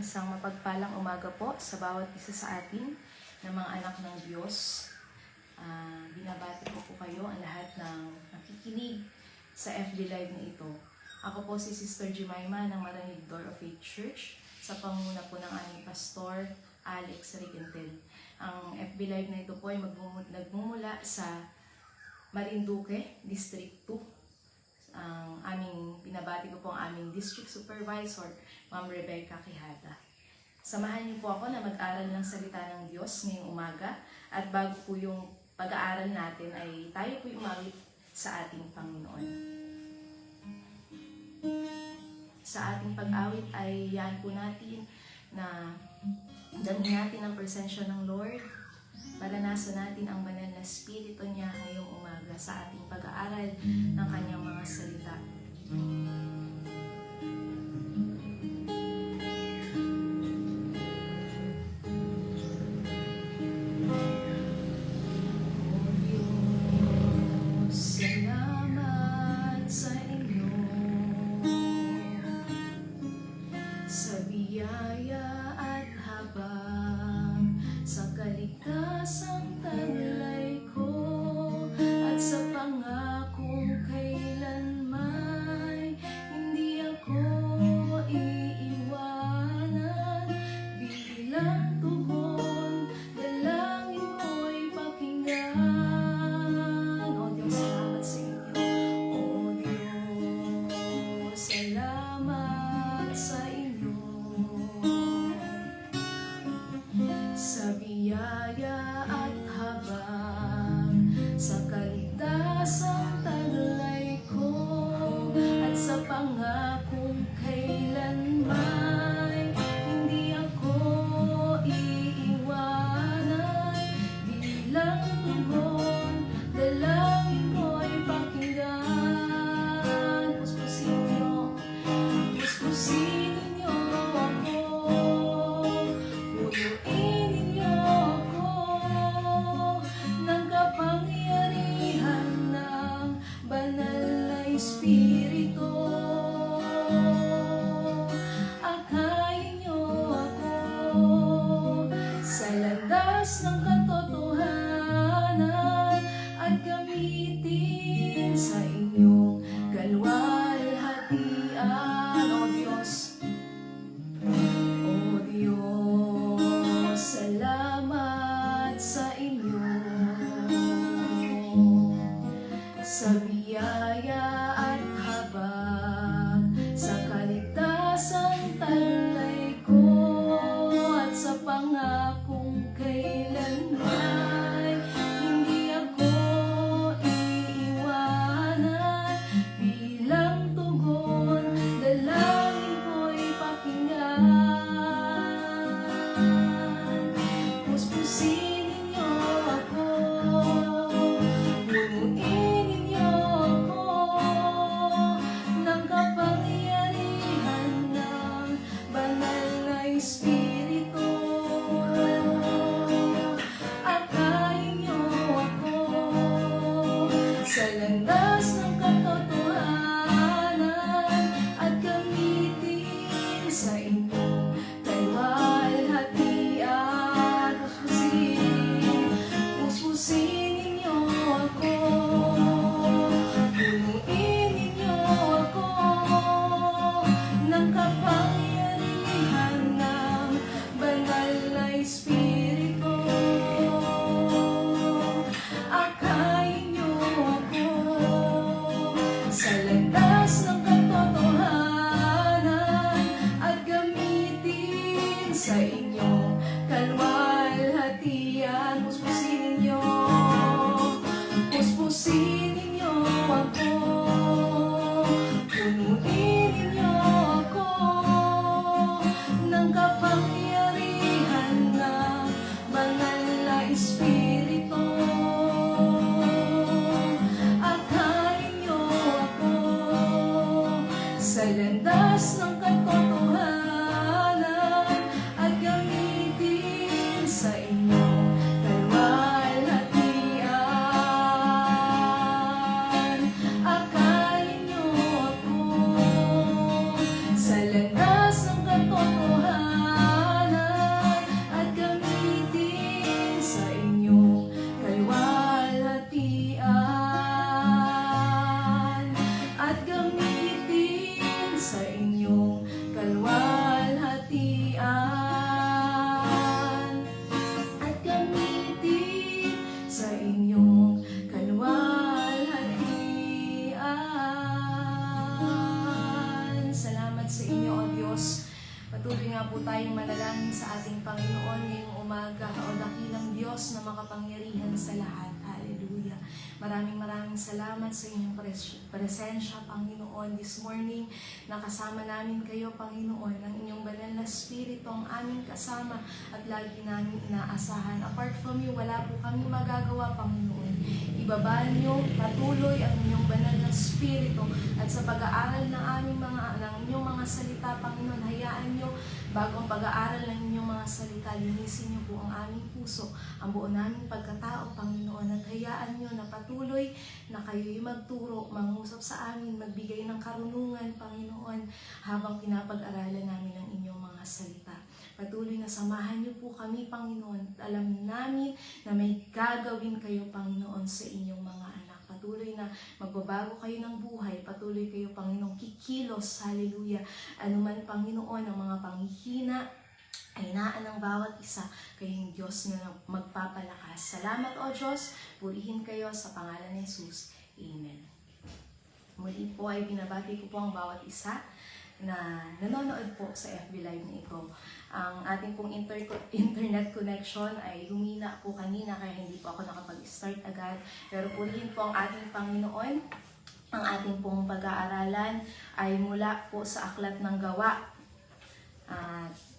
Isang mapagpalang umaga po sa bawat isa sa atin ng mga anak ng Diyos. Binabati ko po kayo ang lahat ng nakikinig sa FB Live na ito. Ako po si Sister Jemima ng Maranig Door of Faith Church sa panguna po ng aming pastor, Alex Regentel. Ang FB Live na ito po ay nagmumula sa Marinduque, District 2. Binabati ko po ang aming District Supervisor, Ma'am Rebecca Quijada. Samahan niyo po ako na mag-aral ng salita ng Diyos ngayong umaga. At bago po yung pag-aaral natin ay tayo po umawit sa ating Panginoon. Sa ating pag-awit ay yan po natin na damhin natin ang presensya ng Lord. Maranasan natin ang banal na Espiritu niya ngayong umaga sa ating pag-aaral ng kanyang mga salita. Salamat sa inyo sa biyaya at habang sa kaligtasang taglay ko at sa pangakong kailanman hindi ako iiwanan. Bilang tugon, dalangin mo'y pakinggan. O Diyos, salamat sa inyo. O Diyos, salamat sa inyo sa biyaya at habang sa kaligtasang taglay ko at sa pangakong kailanman hindi ako iiwanan. Bilang tugon, dalangin mo'y pakinggan. Puspusin niyo ako. Puyuin ninyo ako ng kapangyarihan ng banal na Espiritu. Akayin niyo ako sa landas ng katotohanan at gamitin sa inyong kalwalhatian. O Diyos, salamat sa inyo sa biyaya at habang sa kaligtasang taglay ko at sa pangakong kailanman hindi ako iiwanan. Bilang tugon, dalangin mo'y pakinggan. Puspusin ninyo ako, punuin ninyo ako ng kapangyarihan ng banal na Espiritu. Akayin niyo ako sa landas ng katotohanan at gamitin sa inyong kalwalhatian. Puspusin ninyo ako, punuin ninyo ako ng kapangyarihan ng banal na Espiritu. Akayin niyo ako sa landas ng katotohanan at gamitin sa inyong kalwalhatian. Puspusin ninyo ako, punuin ninyo ako ng kapangyarihan ng banal na Espiritu. Akayin niyo ako sa landas ng katotohanan at gamitin sa inyong kalwalhatian. Akayin niyo ako sa landas ng katotohanan Patuloy nga po tayong manalangin sa ating Panginoon ngayong umaga. O dakilang Diyos na makapangyarihan sa lahat. Hallelujah. Maraming salamat sa inyong presensya, Panginoon, this morning. Nakasama namin kayo, Panginoon, ng inyong banal na Espiritu ang aming kasama at lagi namin inaasahan. Apart from you, wala po kami magagawa, Panginoon. Ibaba niyo patuloy ang inyong banal na Espiritu at sa pag-aaral ng inyong mga salita, Panginoon, hayaan niyo bago ang pag-aaral ng inyong mga salita, linisin niyo po ang aming puso, ang buo naming pagkatao, Panginoon, at hayaan niyo na patuloy na kayo'y magturo, mangusap sa amin, magbigay ng karunungan, Panginoon, habang pinapag-aralan namin ang inyong mga salita. Patuloy na samahan niyo po kami, Panginoon. Alam namin na may gagawin kayo, Panginoon, sa inyong mga anak. Patuloy na magbabago kayo ng buhay. Patuloy kayo, Panginoon, kikilos. Hallelujah. Ano man, Panginoon, ang mga panghihina, ay naan ng bawat isa, kayong Diyos na magpapalakas. Salamat, O Diyos. Purihin kayo sa pangalan ni Jesus. Amen. Muli po ay binabati ko po ang bawat isa na nanonood po sa FB Live na ito. Ang ating pong internet connection ay humina po kanina kaya hindi po ako nakapag-start agad. Pero purihin po ang ating Panginoon. Ang ating pong pag-aaralan ay mula po sa Aklat ng Gawa.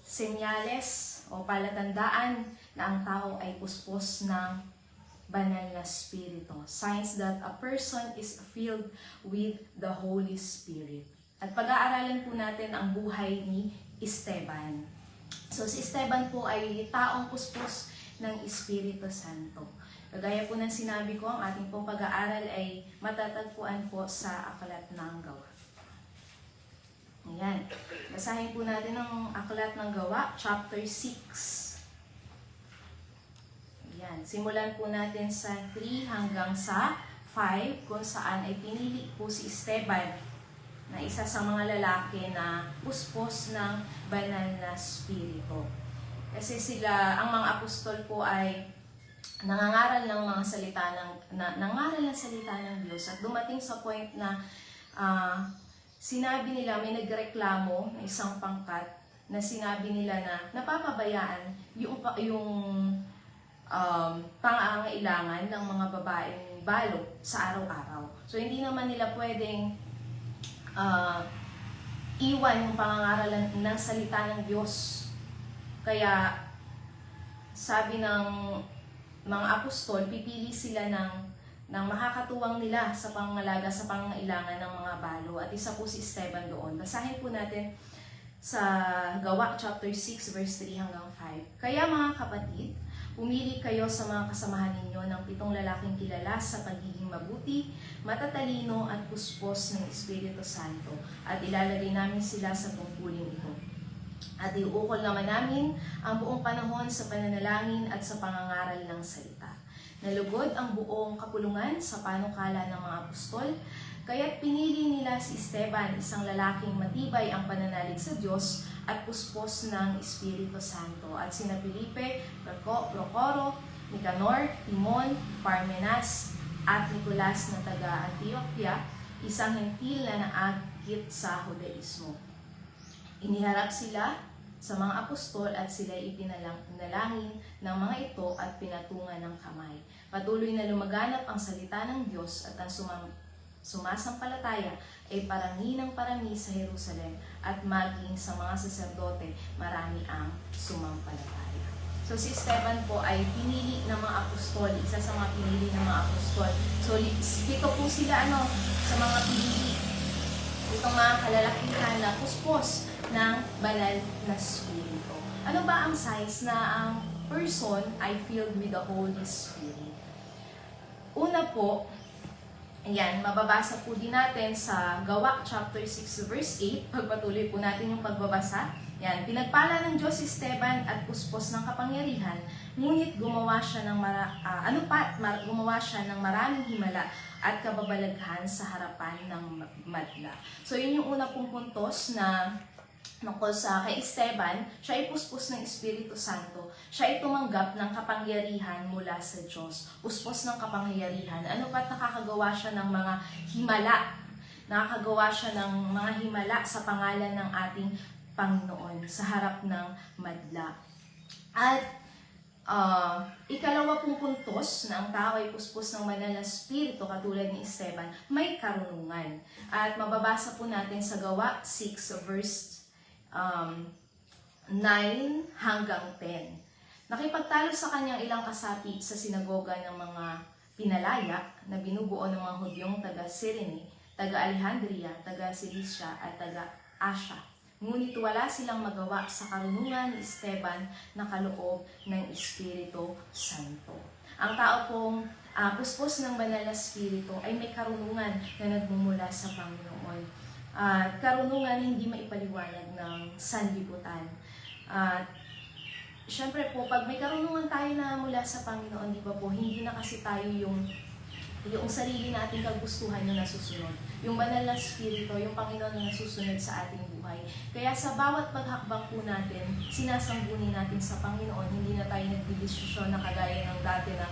Senyales o palatandaan na ang tao ay puspos ng banal na Espiritu. Signs that a person is filled with the Holy Spirit. At pag-aaralan po natin ang buhay ni Esteban. So si Esteban po ay taong puspos ng Espiritu Santo. Kagaya po ng sinabi ko, ang ating pong pag-aaral ay matatagpuan po sa Aklat ng Gawa. Ayan. Basahin po natin ang Aklat ng Gawa, chapter 6. Ayan. Simulan po natin sa 3 hanggang sa 5, kung saan ay pinili po si Esteban na isa sa mga lalaki na puspos ng banal na Espiritu. Kasi ang mga apostol po ay nangangaral ng mga salita nangaral ng salita ng Diyos at dumating sa point na sinabi nila, may nagreklamo ng isang pangkat na sinabi nila na napapabayaan yung pangangailangan ng mga babaeng balo sa araw-araw. So hindi naman nila pwedeng iwan yung pangangaralan ng salita ng Diyos. Kaya sabi ng mga apostol, pipili sila ng makakatuwang nila sa pangangalaga sa pangangailangan ng mga balo. At isa po si Esteban doon. Basahin po natin sa Gawa chapter 6 verse 3 hanggang 5. Kaya mga kapatid, pumili kayo sa mga kasamahan ninyo ng 7 lalaking kilala sa pagiging mabuti, matatalino at puspos ng Espiritu Santo, at ilalagay namin sila sa tungkulin ito. At iuukol naman namin ang buong panahon sa pananalangin at sa pangangaral ng salita. Nalugod ang buong kapulungan sa panukala ng mga apostol, kaya't pinili nila si Esteban, isang lalaking matibay ang pananalig sa Diyos at puspos ng Espiritu Santo, at sina Felipe, Procoro, Nicanor, Timon, Parmenas, at Nicolas na taga Antioquia, isang hentil na naagit sa Judaismo. Iniharap sila sa mga apostol at sila ipinalangin ng mga ito at pinatungan ng kamay. Patuloy na lumaganap ang salita ng Diyos at ang sumasampalataya ay parami ng parami sa Jerusalem, at maging sa mga saserdote marami ang sumampalataya. So si Esteban po ay pinili ng mga apostol, isa sa mga pinili ng mga apostol. So ito po sila sa mga pinili. Itong mga kalalakihan na puspos ng banal na Espiritu. Ano ba ang signs na ang person ay filled with the Holy Spirit? Una po, ayan, mababasa po din natin sa Gawa chapter 6 verse 8. Pagpatuloy po natin yung pagbabasa. Yan, pinagpala ng Diyos si Esteban at puspos ng kapangyarihan, ngunit gumawa siya ng maraming himala at kababalaghan sa harapan ng madla. So yun yung una pong puntos na kay Esteban. Siya ay puspos ng Espiritu Santo. Siya ay tumanggap ng kapangyarihan mula sa Diyos. Puspos ng kapangyarihan. Ano ba't nakakagawa siya ng mga himala? Nakakagawa siya ng mga himala sa pangalan ng ating Panginoon sa harap ng madla. At ikalawa pong puntos na ang tao ay puspos ng banal na spirito katulad ni Esteban, may karunungan. At mababasa po natin sa Gawa 6 verse 9 hanggang 10. Nakipagtalo sa kanyang ilang kasapi sa sinagoga ng mga pinalaya na binubuo ng mga Hudyong taga Cyrene, taga Alejandria, taga Cilicia at taga Asia. Ngunit wala silang magawa sa karunungan ni Esteban na kaloob ng Espiritu Santo. Ang tao pong puspos ng banal na spirito ay may karunungan na nagmumula sa Panginoon. Karunungan hindi maipaliwanag ng sanlibutan. Siyempre po, pag may karunungan tayo na mula sa Panginoon, di ba po, hindi na kasi tayo yung sarili nating kagustuhan na nasusunod. Yung banal na spirito, yung Panginoon na nasusunod sa ating buhay. Kaya sa bawat paghakbang po natin, sinasanggunin natin sa Panginoon, hindi na tayo nagdidesisyon na kagaya ng dati na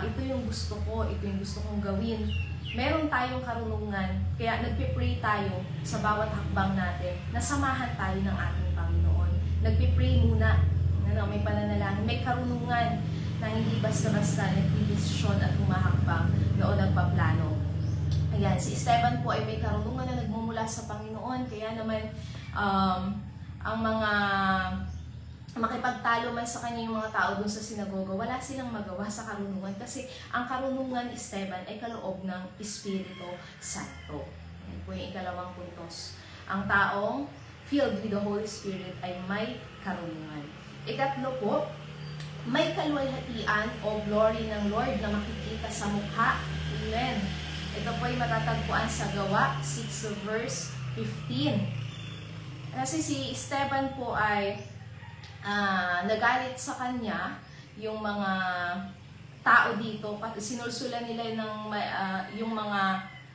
ito yung gusto ko, ito yung gusto kong gawin. Meron tayong karunungan, kaya nagpipray tayo sa bawat hakbang natin na samahan tayo ng ating Panginoon. Nagpipray muna, may pananalangin, may karunungan na hindi basta-basta nagdidesisyon at humahakbang o nagpaplano. Ayan, si Esteban po ay may karunungan na nagmumula sa Panginoon, kaya naman ang mga makipagtalo man sa kanya yung mga tao dun sa sinagoga, wala silang magawa sa karunungan kasi ang karunungan ni Esteban ay kaloob ng Espiritu Santo. Yan po yung ikalawang puntos. Ang taong filled with the Holy Spirit ay may karunungan. Ikatlo po, may kaluwalhatian o glory ng Lord na makikita sa mukha. Amen. Ito po ay matatagpuan sa Gawa 6 verse 15. Kasi si Esteban po ay nagalit sa kanya yung mga tao dito. Sinulsulan nila yung mga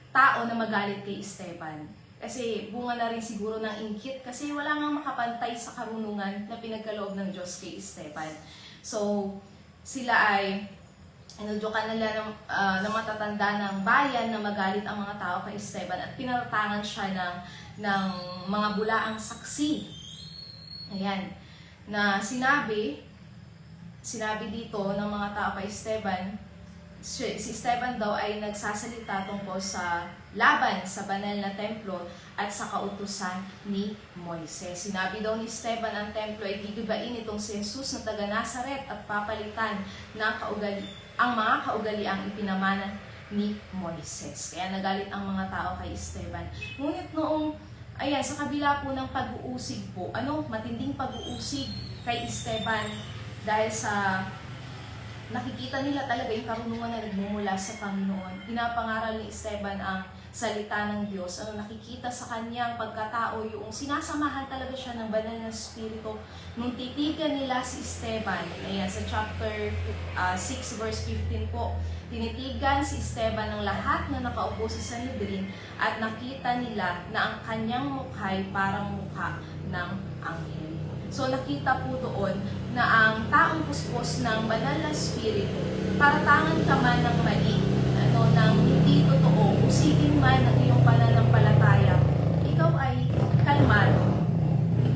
tao na magalit kay Esteban. Kasi bunga na rin siguro ng inggit kasi wala nang makapantay sa karunungan na pinagkaloob ng Diyos kay Esteban. So, sila ay inudyukan nila ng matatanda ng bayan na magalit ang mga tao kay Esteban at pinaratangan siya ng mga bulaang saksi. Ayan. Na sinabi dito ng mga tao kay Esteban, si Esteban daw ay nagsasalita tungkol sa laban sa banal na templo at sa kautusan ni Moises. Sinabi daw ni Esteban ang templo ay gigibain itong si Jesus na taga Nazaret at papalitan ng ang mga kaugaliang ipinamana ni Moises. Kaya nagalit ang mga tao kay Esteban. Ngunit noong, sa kabila po ng pag-uusig po, matinding pag-uusig kay Esteban dahil sa nakikita nila talaga yung karunungan na nagmumula sa Panginoon. Pinapangaral ni Esteban ang salita ng Diyos. Nakikita sa kanyang pagkatao yung sinasamahan talaga siya ng banal na spirito. Nung titigan nila si Esteban, sa chapter 6 verse 15 po, tinitigan si Esteban ng lahat na nakaupo sa Sanhedrin at nakita nila na ang kanyang mukha ay parang mukha ng anghel. So nakita po doon na ang taong puspos ng banal na spirito, paratangan ka man ng mali, ng hindi totoo, usigin man ang iyong pananampalataya, ikaw ay kalmado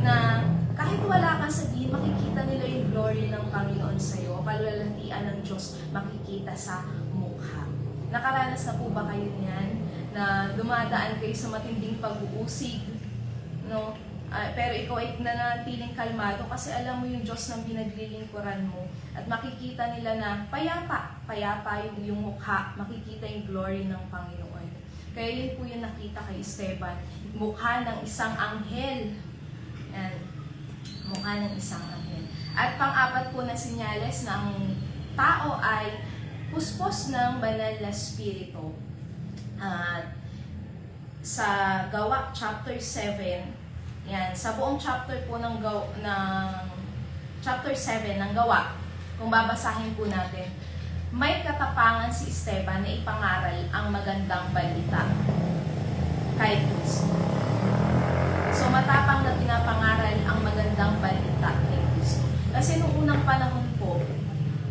na kahit wala kang sabihin, makikita nila yung glory ng Panginoon sa iyo, o kaluwalhatian ng Diyos makikita sa mukha. Nakaranas na po ba kayo niyan na dumadaan kayo sa matinding pag-uusig, pero ikaw ay nanatiling kalmado kasi alam mo yung Diyos ng pinaglilingkuran mo at makikita nila na payapa yung mukha, makikita yung glory ng Panginoon. Kaya yun po yung nakita kay Esteban, mukha ng isang anghel. Yan. Mukha ng isang anghel. At pang-apat po na sinyales na ang tao ay puspos ng banal na spirito. Sa Gawa chapter 7, yan, sa buong chapter po ng chapter 7 ng Gawa, kung babasahin po natin, may katapangan si Esteban na ipangaral ang magandang balita kay Kristo. So matapang na pinapangaral ang magandang balita kay Kristo. Kasi nung unang panahon po,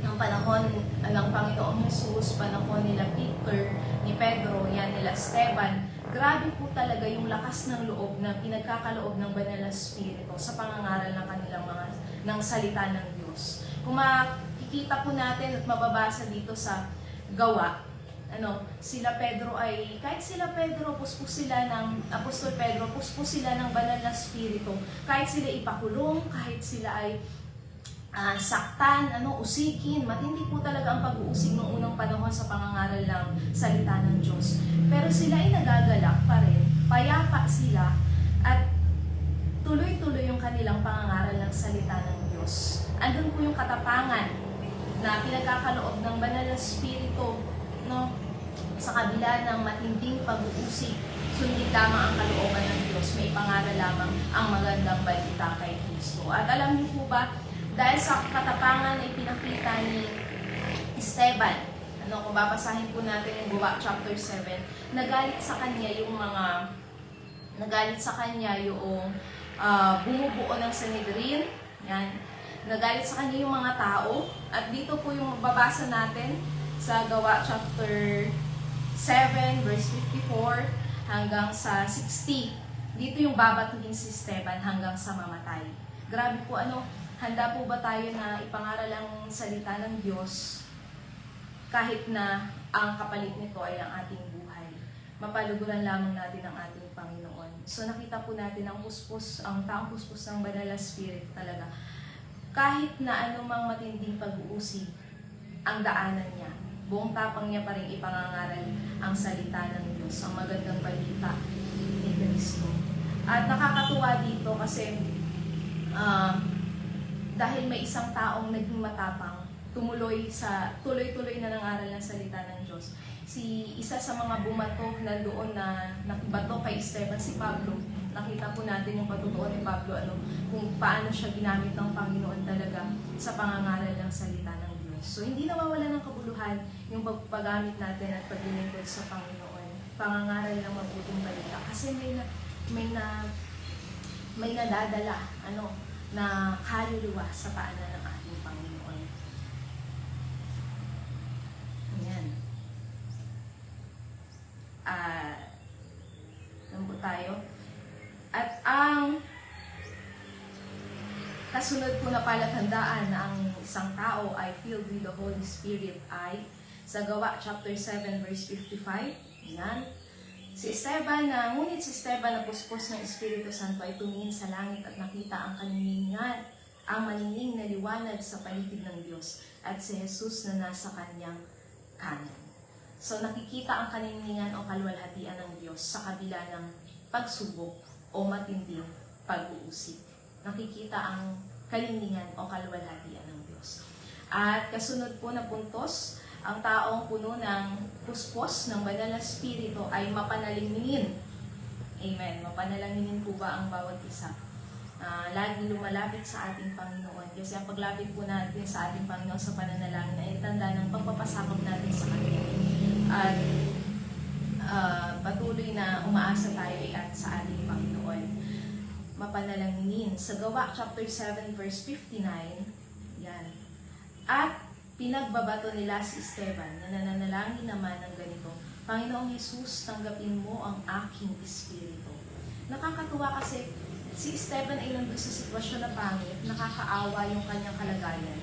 ng panahon ng Panginoong Jesus, panahon nila Peter, ni Pedro, nila Esteban, Grabe po talaga yung lakas ng loob na pinagkakaloob ng banal na Espiritu sa pangangaral ng kanilang ng salita ng Diyos. Kung makikita po natin at mababasa dito sa Gawa, sila Pedro ay, kahit sila Pedro, puspos sila ng, Apostol Pedro, puspos sila ng banal na Espiritu, kahit sila ipakulong, kahit sila ay saktan, usikin, matindi po talaga ang pag-uusig noong unang panahon sa pangangaral ng salita ng Diyos. Pero sila ay nagagalak pa rin, payapa sila, at tuloy-tuloy yung kanilang pangangaral ng salita ng Diyos. Andun po yung katapangan na pinagkakaloob ng banal na Espiritu, sa kabila ng matinding pag-uusig, sundin lamang ang kalooban ng Diyos, may pangaral lamang ang magandang balita kay Kristo. At alam niyo po ba, dahil sa katapangan na ipinakita ni Esteban, kung babasahin po natin yung Gawa chapter 7, nagalit sa kanya yung bumubuo ng Sanhedrin, yan, nagalit sa kanya yung mga tao, at dito po yung babasa natin sa Gawa chapter 7 verse 54 hanggang sa 60. Dito yung babatuhin si Esteban hanggang sa mamatay. Grabe po, handa po ba tayo na ipangaral ang salita ng Diyos kahit na ang kapalit nito ay ang ating buhay? Mapaluguran lamang natin ang ating Panginoon. So nakita po natin ang taong puspos ng banal na Spirit talaga. Kahit na anumang matinding pag-uusig ang daanan niya, buong tapang niya pa rin ipangangaral ang salita ng Diyos, ang magandang balita ni Kristo. At nakakatuwa dito kasi dahil may isang taong naging matapang, tuloy-tuloy na nangaral ng salita ng Diyos. Isa sa mga bumato na doon na nakibato kay Esteban, si Pablo. Nakita po natin yung patutuon ni Pablo, kung paano siya ginamit ng Panginoon talaga sa pangangaral ng salita ng Diyos. So hindi nawawala ng kabuluhan yung pagpagamit natin at paglilingkod sa Panginoon. Pangangaral ng mabuting balita. Kasi may nadadala, na kaluluwa sa paanan ng ating Panginoon. Ayan. Lambo tayo. At ang kasunod po na palatandaan na ang isang tao ay filled with the Holy Spirit ay sa Gawa chapter 7 verse 55. Ayan. Ngunit si Esteban na puspos ng Espiritu Santo ay tumingin sa langit at nakita ang maningning na liwanag sa paligid ng Diyos at si Jesus na nasa kanyang kanan. So nakikita ang kaningningan o kaluwalhatian ng Diyos sa kabila ng pagsubok o matinding pag-uusig. Nakikita ang kaningningan o kaluwalhatian ng Diyos. At kasunod po na puntos, ang taong puno ng puspos ng banal na Espiritu ay mapanalanginin. Amen. Mapanalanginin po ba ang bawat isa? Lagi lumalapit sa ating Panginoon. Kasi ang paglapit po natin sa ating Panginoon sa pananalangin ay tanda ng pagpapasakop natin sa Kanya. At patuloy na umaasa tayo at sa ating Panginoon. Mapanalanginin. Sa Gawa chapter 7 verse 59, yan. At pinagbabato nila si Esteban na nananalangin naman ng ganito, Panginoong Jesus, tanggapin mo ang aking espiritu. Nakakatuwa kasi si Esteban ay nandun sa sitwasyon na pangit, nakakaawa yung kanyang kalagayan.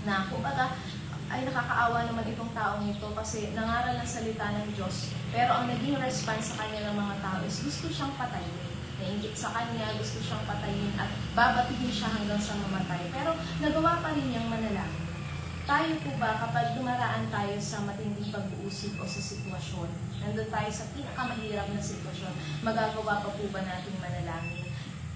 Na kumbaga, ay nakakaawa naman itong taong ito kasi nangaral ng salita ng Diyos, pero ang naging response sa kanya ng mga tao is gusto siyang patayin. Nainggit sa kanya, gusto siyang patayin at babatihin siya hanggang sa mamatay. Pero nagawa pa rin niyang manalangin. Tayo po ba, kapag dumaraan tayo sa matinding pag-uusig o sa sitwasyon, nandun tayo sa pinakamahirap na sitwasyon, magagawa pa po ba nating manalangin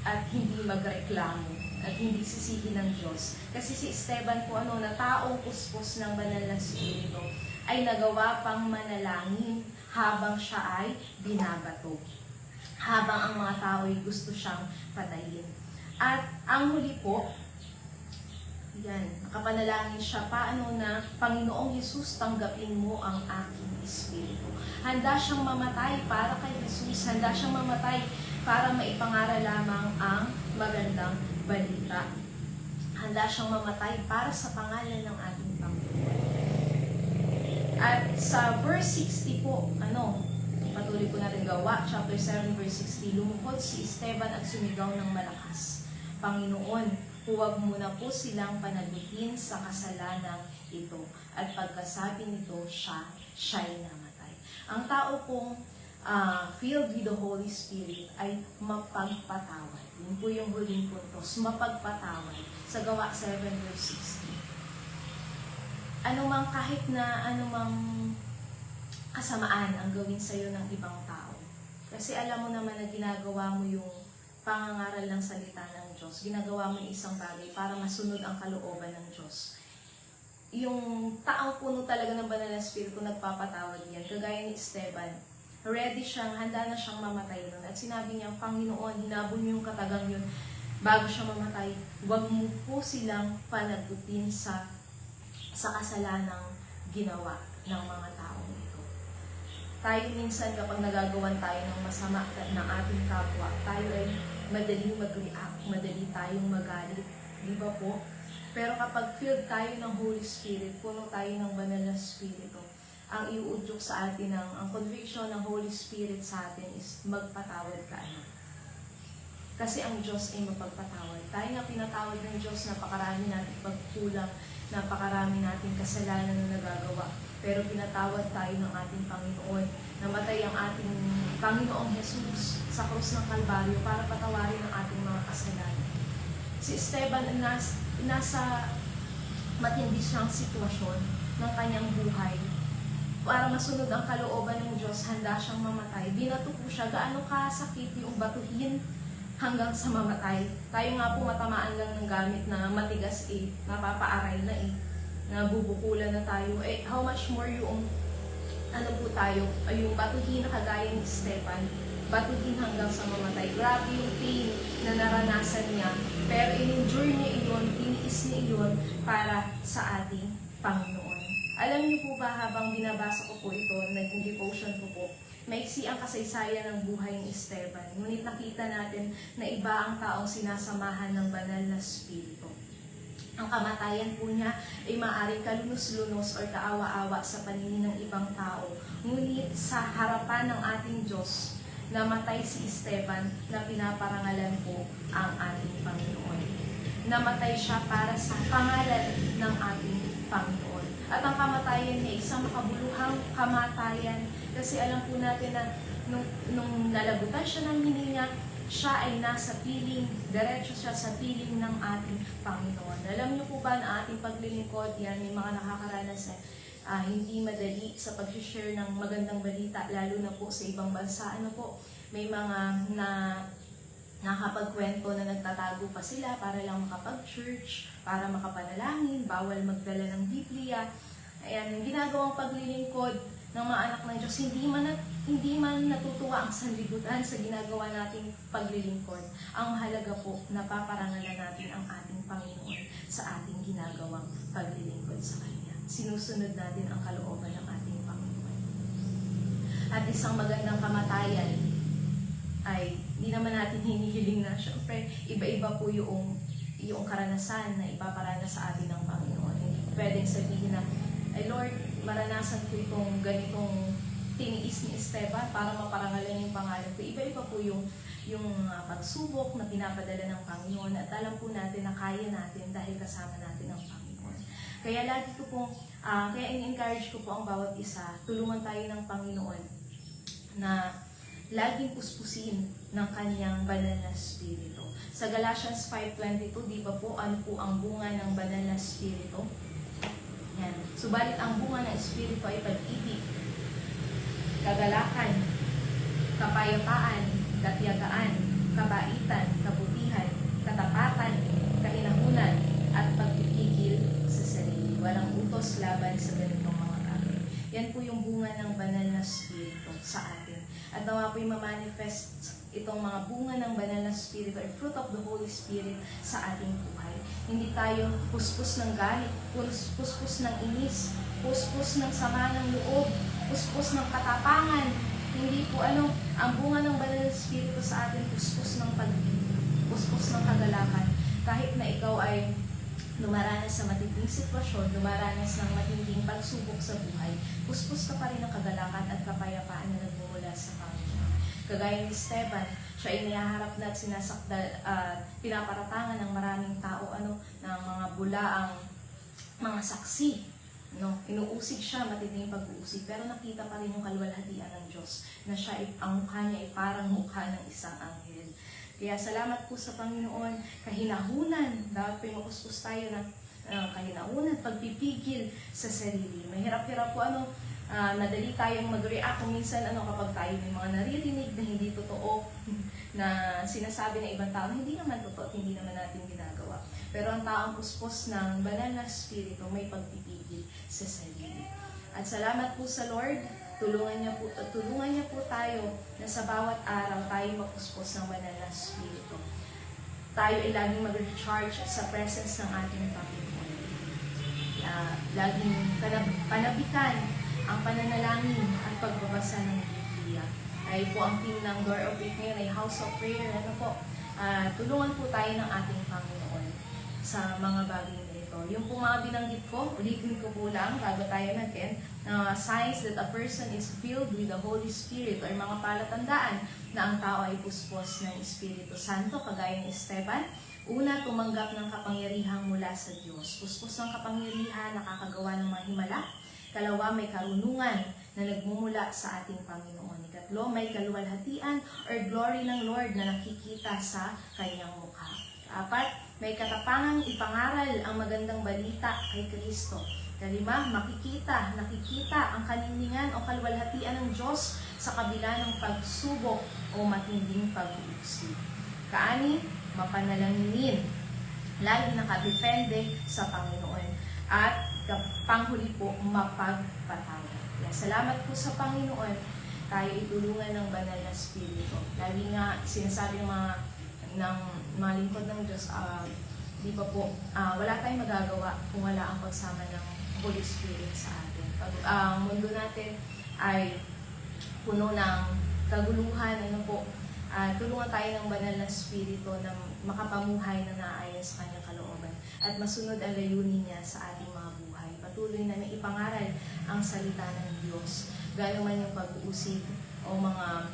at hindi magreklamo at hindi sisihin ng Diyos? Kasi si Esteban po, na taong puspos ng banal na Espiritu, ay nagawa pang manalangin habang siya ay binabato. Habang ang mga tao ay gusto siyang patayin. At ang huli po, yan, nakapanalangin siya, paano na, Panginoong Jesus, tanggapin mo ang aking espiritu. Handa siyang mamatay para kay Jesus, handa siyang mamatay para maipangaral lamang ang magandang balita. Handa siyang mamatay para sa pangalan ng ating Panginoon. At sa verse 60 po, pagpatuloy po natin gawa, chapter 7, verse 16, lumukod si Esteban at sumigaw ng malakas, Panginoon, huwag mo na po silang panagutin sa kasalanang ito. At pagkasabi nito, siya'y namatay. Ang tao pong filled with the Holy Spirit ay mapagpatawad. Yun po yung huling puntos, mapagpatawad. Sa gawa 7, verse 16. Kahit na anumang kasamaan ang gawin sa'yo ng ibang tao. Kasi alam mo naman na ginagawa mo yung pangangaral ng salita ng Diyos. Ginagawa mo yung isang bagay para masunod ang kalooban ng Diyos. Yung taong puno talaga ng banal na Espiritu nagpapatawad yan. Kagaya ni Esteban, ready siyang, handa na siyang mamatay nun. At sinabi niya, Panginoon, hinabol niyo yung katagang yun bago siya mamatay. Huwag mo po silang panagutin sa kasalanang ginawa ng mga taong ito. Tayo minsan kapag nagagawan tayo ng masama ng ating kapwa, tayo ay madaling mag-react, madali tayong magalit. Di ba po? Pero kapag filled tayo ng Holy Spirit, puno tayo ng banal na Espiritu, ang iuudyok sa atin, ang conviction ng Holy Spirit sa atin is magpatawad ka na. Kasi ang Diyos ay mapagpatawad. Tayo nga pinatawad ng Diyos, napakarami nating pagkulang, napakarami nating kasalanan na nagagawa. Pero pinatawad tayo ng ating Panginoon. Namatay ang ating Panginoong Jesus sa krus ng Kalbaryo para patawarin ang ating mga kasalanan. Si Esteban nasa matindi siyang sitwasyon ng kanyang buhay. Para masunod ang kalooban ng Diyos, handa siyang mamatay. Binato po siya, gaano kasakit yung batuhin hanggang sa mamatay. Tayo nga po matamaan lang ng gamit na matigas napapaaray na nabubukulan na tayo. How much more yung yung batuhin na kagaya ni Esteban, batuhin hanggang sa mamatay. Grabe yung pain na naranasan niya. Pero in-endure niya iyon, tiniis niya iyon para sa ating Panginoon. Alam niyo po ba, habang binabasa ko po ito, nag-devotion ko po, maiksi ang kasaysayan ng buhay ni Esteban. Ngunit nakita natin na iba ang taong sinasamahan ng banal na Espiritu. Ang kamatayan po niya ay maaaring kalunos-lunos o kaawa-awa sa paningin ng ibang tao. Ngunit sa harapan ng ating Diyos, namatay si Esteban na pinaparangalan po ang ating Panginoon. Namatay siya para sa pangalan ng ating Panginoon. At ang kamatayan niya, isang makabuluhang kamatayan. Kasi alam po natin na nung nalagutan siya ng hininga, siya ay nasa piling, diretso siya sa piling ng ating Panginoon. Alam niyo po ba na ating paglilingkod, yan, may mga nakakaranas na hindi madali sa pag-share ng magandang balita, lalo na po sa ibang bansa. May mga nakapagkwento na nagtatago pa sila para lang makapag-church, para makapanalangin, bawal magdala ng Biblia. Ayan, ginagawang paglilingkod ng mga anak ng Diyos, hindi man natutuwa ang sanlibutan sa ginagawa nating paglilingkod. Ang mahalaga po, napaparangalan natin ang ating Panginoon sa ating ginagawang paglilingkod sa Kanya. Sinusunod natin ang kalooban ng ating Panginoon. At isang magandang kamatayan ay hindi naman natin hinihiling na, syempre, iba-iba po yung karanasan na ipaparanas sa atin ng Panginoon. Hindi pwedeng sabihin na, ay Lord, maranasan ko itong ganitong tiniis ni Esteban para maparangalan yung pangalan ko. Iba-iba po yung pagsubok na pinapadala ng Panginoon at alam po natin na kaya natin dahil kasama natin ang Panginoon. Kaya lagi ko pong, kaya in-encourage ko po ang bawat isa, tulungan tayo ng Panginoon na laging puspusin ng kanyang banal na Espiritu. Sa Galatians 5:22, di ba po, ano po ang bunga ng banal na Espiritu? Yan. Subalit ang bunga ng Espiritu ay pag-ibig, kagalakan, kapayapaan, katiyagaan, kabaitan, kabutihan, katapatan, kahinahunan, at pagpipigil sa sarili. Walang utos laban sa ganitong mga bagay. Yan po yung bunga ng banal na Espiritu sa atin. At nawa po yung ma-manifest itong mga bunga ng banal na Espiritu or fruit of the Holy Spirit sa ating buhay. Hindi tayo puspos ng galit, puspos ng inis, puspos ng sama ng loob, puspos ng katapangan. Hindi po ang bunga ng banal na Espiritu sa atin, puspos ng pag-ibig, puspos ng kagalakan. Kahit na ikaw ay lumaranas sa matinding sitwasyon, lumaranas ng matinding pagsubok sa buhay, puspos ka pa rin ng kagalakan at kapayapaan na nagmumula sa Kagaya ni Esteban, siya ay nahaharap na at pinaparatangan ng maraming tao, ng mga bulaang mga saksi. Inuusig siya, matinding pag-uusig, pero nakita pa rin yung kaluwalhatian ng Diyos na siya ang mukha niya ay parang mukha ng isang anghel. Kaya salamat po sa Panginoon, kahinahunan, dapat pinukuskus tayo ng kahinahunan, pagpipigil sa sarili. Mahirap-hirap po madali tayong mag-react kung minsan kapag tayo may mga naririnig na hindi totoo na sinasabi ng ibang tao, hindi naman totoo at hindi naman natin ginagawa. Pero ang taong puspos ng banal na spirito may pagpipigil sa sarili. At salamat po sa Lord, tulungan niya po tayo na sa bawat araw tayo mapuspos ng banal na spirito. Tayo ay laging mag-recharge sa presence ng ating Panginoon. Laging panabikan ang pananalangin at pagbabasa ng Biblia. Tayo po ang team ng Door of Faith ngayon ay House of Prayer. Tulungan po tayo ng ating Panginoon sa mga bagay na ito. Yung po mga binanggit ko, ulitin ko po lang bago tayo nag-end, signs that a person is filled with the Holy Spirit or mga palatandaan na ang tao ay puspos ng Espiritu Santo, kagaya ni Esteban. Una, tumanggap ng kapangyarihan mula sa Diyos. Puspos ng kapangyarihan, nakakagawa ng mga himala. Kalawa, may karunungan na nagmumula sa ating Panginoon. Ikatlo, may kaluwalhatian or glory ng Lord na nakikita sa kanyang mukha. Apat, may katapangang ipangaral ang magandang balita kay Kristo. Kalima, nakikita ang kaniningan o kaluwalhatian ng Diyos sa kabila ng pagsubok o matinding pag-uusig. Kaani, mapanalangin, lagi nakadepende sa Panginoon. At panghuli po, mapagpatawad. Salamat po sa Panginoon, tayo itulungan ng banal na Espiritu. Lagi nga sinasabi ng mga lingkod ng Diyos, di ba po, wala tayong magagawa kung wala ang pagsama ng Holy Spirit sa atin. Ang mundo natin ay puno ng kaguluhan, tulungan tayo ng banal na Espiritu na makapamuhay na naayon sa kanyang kalooban at masunod ang layunin niya sa ating mga buhay. Patuloy na may ipangaral ang salita ng Diyos. Gano'n man yung pag-uusig o mga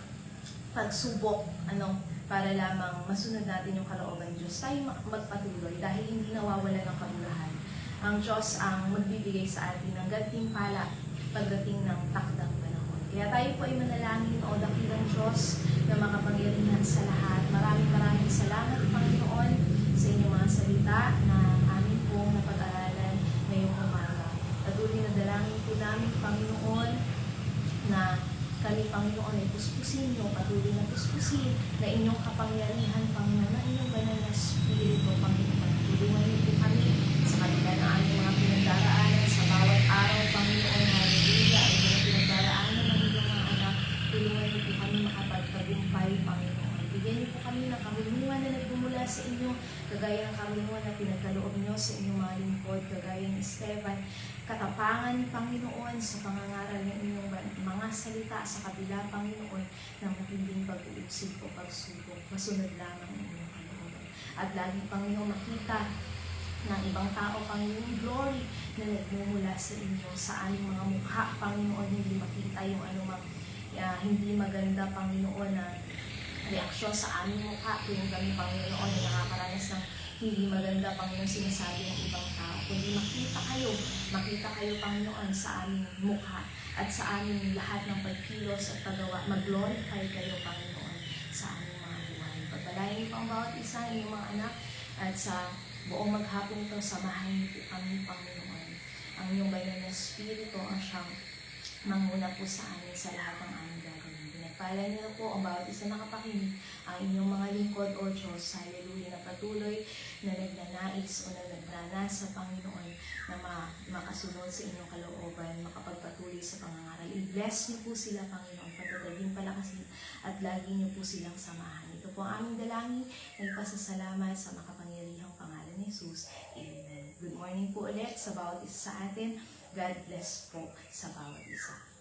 pagsubok, para lamang masunod natin yung kalooban ng Diyos. Tayo magpatuloy dahil hindi nawawala ng kabulahan. Ang Diyos ang magbibigay sa atin ng gantimpala pagdating ng takdang panahon. Kaya tayo po ay manalangin, o dakilang Diyos na makapangyarihan sa lahat. Maraming salamat, Panginoon, sa inyong mga salita na amin pong napag-aralan ngayong umaga. Patuloy na dalangin po namin, Panginoon, na kami, Panginoon, ay puspusin nyo, patuloy na puspusin na inyong kapangyarihan, Panginoon, na inyong banal na Espiritu, Panginoon. Tulungan niyo po kami sa kabila ng aming mga pinagdaraanan sa bawat araw, Panginoon, hallelujah, ay mga pinagdaraanan ng inyong mga anak. Tulungan niyo po kami makapagtagumpay, Panginoon. Bigyan niyo po kami ng karunungan na nagmumula sa inyo, kagaya ng karunungan na pinagkaloob niyo sa inyong mga lingkod, kagaya ni Esteban. Katapangan, Panginoon, sa pangangaral ng inyong mga salita sa kabila, Panginoon, ng matinding pag-uusig o pagsubok. Masunod lamang ang inyong kalooban. At lagi, Panginoon, makita ng ibang tao, Panginoon, glory na nagmumula sa inyo, sa aming mga mukha, Panginoon, hindi makita yung anumang hindi maganda, Panginoon, na reaksyon sa aming mukha, kung kami, Panginoon, na nakakaranas ng hindi maganda, Panginoon, sinasabi ng ibang tao. Kundi makita kayo, Panginoon, sa aming mukha at sa aming lahat ng pagkilos at paggawa. Mag-glorify kayo, Panginoon, sa aming mga buhay. Pagpalain niyo po ang bawat isa, inyong mga anak, at sa buong maghapon ito, samahan niyo po kami, Panginoon. Ang inyong banal na Espiritu ang siyang manguna po sa amin sa lahat ng aming gagawin. Pinagpala niyo po ang bawat isa nakapakinig, ang inyong mga lingkod, O Diyos, hallelujah, na patuloy na nagnanais o na nagranas sa Panginoon na makasunod sa inyong kalooban, makapagpatuloy sa pangangaral. I-bless niyo po sila, Panginoon, patutagin palakasin at lagi niyo po silang samahan. Ito po ang aming dalangin, nagpasasalamat sa makapangyarihang pangalan ni Jesus. Amen. Good morning po ulit sa bawat isa sa atin. God bless po sa bawat isa.